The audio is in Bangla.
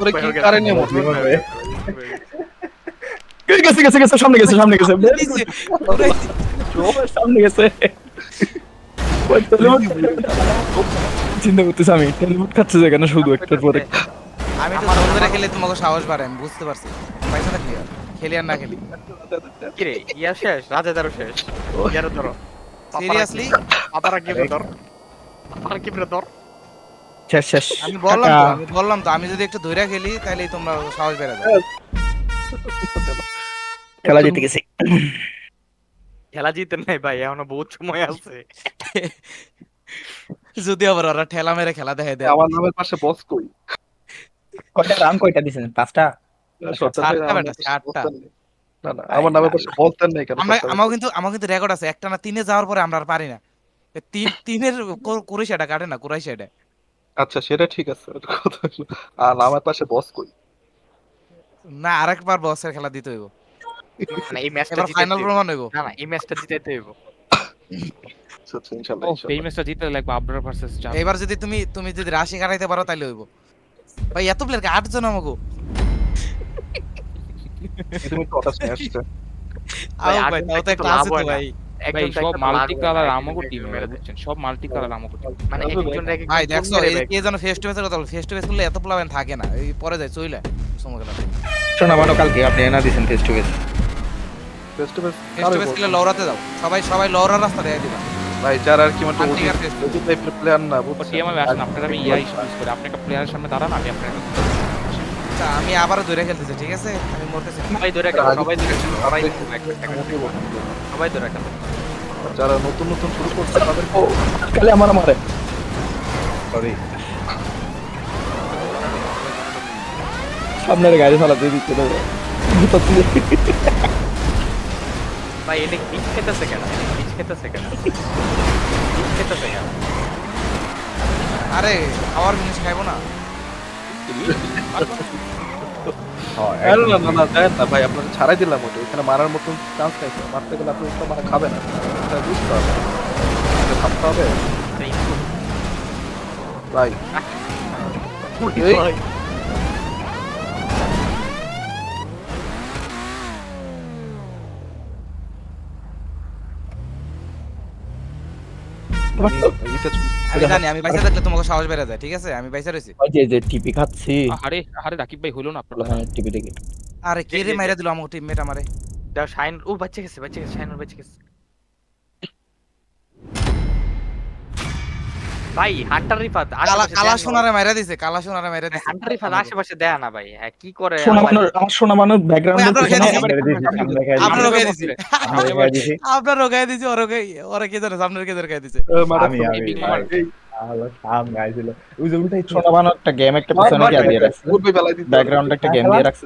তোরে কি কারে নিয়ে মত গেছে গেছে গেছে সামনে গেছে সামনে গেছে সামনে গেছে চিন্তা করতেছি আমি টেলিফোন খাচ্ছে যে কেন শুধু একটার পরে আমি তো জোর করে খেলে তোমাকে সাহস বাড়ে আমি বুঝতে পারছি পয়সা থাকলে আর খেলি আর না খেলি কি রে ইয়া শেষ রাজেদারও শেষ ইয়ারও ধরো সিরিয়াসলি আবার কি ধর আর কি ধর শেষ শেষ আমি বললাম তো আমি যদি একটু ধইরা খেলি তাহলে তোমরা সাহস বেড়ে যাবে খেলা জিতে গেছি খেলা জিতে নাই ভাই এখনো বহুত সময় আছে যদি আবার ওরা ঠেলা মেরে খেলা দেখায় দেয় আমার নামের পাশে বস কই কয়টা রান কয়টা দিছেন পাঁচটা চারটা বেটা, চারটা। না না আমার নামের পাশে বস দেন নাই কেন আমার কিন্তু রেকর্ড আছে একটা না তিনে যাওয়ার পরে আমরা আর পারি না তিনের কুরাইশাটা কাটে না কুরাইশাটা আচ্ছা সেটা ঠিক আছে ওটা কথা হলো। আর আমার পাশে বস কই না আরেকবার বসের খেলা দিতে হইব না এই ম্যাচটা এবার জিতে ফাইনাল প্রমাণ হইব না না এই ম্যাচটা জিতাইতে হইব আচ্ছা আচ্ছা ইনশাআল্লাহ ও এই ইনশাআল্লাহ ম্যাচটা জিততে লাগবে আবরার ভার্সেস জান এবার যদি তুমি যদি রাশি কাটাইতে পারো তাহলে হইব ভাই এত প্লেয়ার 8 জন আমাগো তুমি তো ওটা আসছে আও আট ভাই জন তাও তো একটু একটা লাভ আছে হয় তো না। ভাই ভাই একজন সব একটা মাল্টি লাভ কালার হয়, আমাগো টিম মেরে দেয়। বুঝছেন সব মাল্টি কালার আমাগো টিম মানে একজন ভাই দেখছো কে যেন ফেস টু ফেসের কথা ফেস টু ফেস করলে এত প্লাবেন থাকে না এই পরে যায় চইলা সময় গেল শোনা মানো কালকে আপনি এনা দিছেন face to face face to face face to face করলে লওরাতে যাও সবাই লওরার রাস্তা দেখাই দিবা ভাই যারা আর কি মানে Hunting R face to face। ওই টাইপের প্লেয়ার না ও বুঝছেন টিম আমি আসেন আপনারা আমি ইয়াই ইউজ করি আপনি একটা প্লেয়ারের সামনে দাঁড়ান আমি আপনাকে আচ্ছা আমি আবারও ধরে খেলতেছি ঠিক আছে আমি মরতেছি না। সবাই ধরে রাখেন সবাই ধরে রাখেন সবাই ধরে রাখেন যারা নতুন নতুন শুরু করছে তাদের ও কালে আমার মারে সরি সামনের গাড়ি চালাতে দিচ্ছে তো জুতো তুলে ভাই এটা পিচ খেতেছে কেন পিচ খেতেছে কেন পিচ খেতেছে কেন আরে খাওয়ার জিনিস খাইবো না আরে না না না দেন না ভাই আপনাকে ছাড়াই দিলাম ওটা এখানে মারার মতন চান্স নাই তো। মারতে গেলে আপনি তো মানে খাবেন না এটা বুঝতে হবে এটা ভাবতে হবে ভাই এই এইটা আমি জানি আমি বাইসা থাকলে তোমাকে সাহস বেড়ে যায় ঠিক আছে আমি বাইসা রইছি ওই যে টিপি খাচ্ছি আরে আরে রাকিব ভাই হলো না আপনার হ্যাঁ টিপি দেখি আরে কে রে মাইরা দিল আমার টিমমেট আমারে দাও শাইন ও বাচ্চা গেছে শাইন বাচ্চা গেছে ভাই হান্টার রিফাত কালা সোনারে মাইরা দিছে কালা সোনারে মাইরা দিছে হান্টার রিফাত আশেপাশে দেয় না ভাই হ্যাঁ কি করে সোনা মানোর আমার সোনা মানোর ব্যাকগ্রাউন্ড আপনার রোগাই দিছি দিছি আপনার রোগাই দিছি ওরে কে জানে সামনের কে রোগাই দিছে আমি ভালো সাম গাইছিল ওই যে উল্টাই সোনা মানোর একটা গেম একটা পিছনে দিয়ে রাখছে পূর্বে বেলায় দিতে হবে। ব্যাকগ্রাউন্ড একটা গেম দিয়ে রাখছে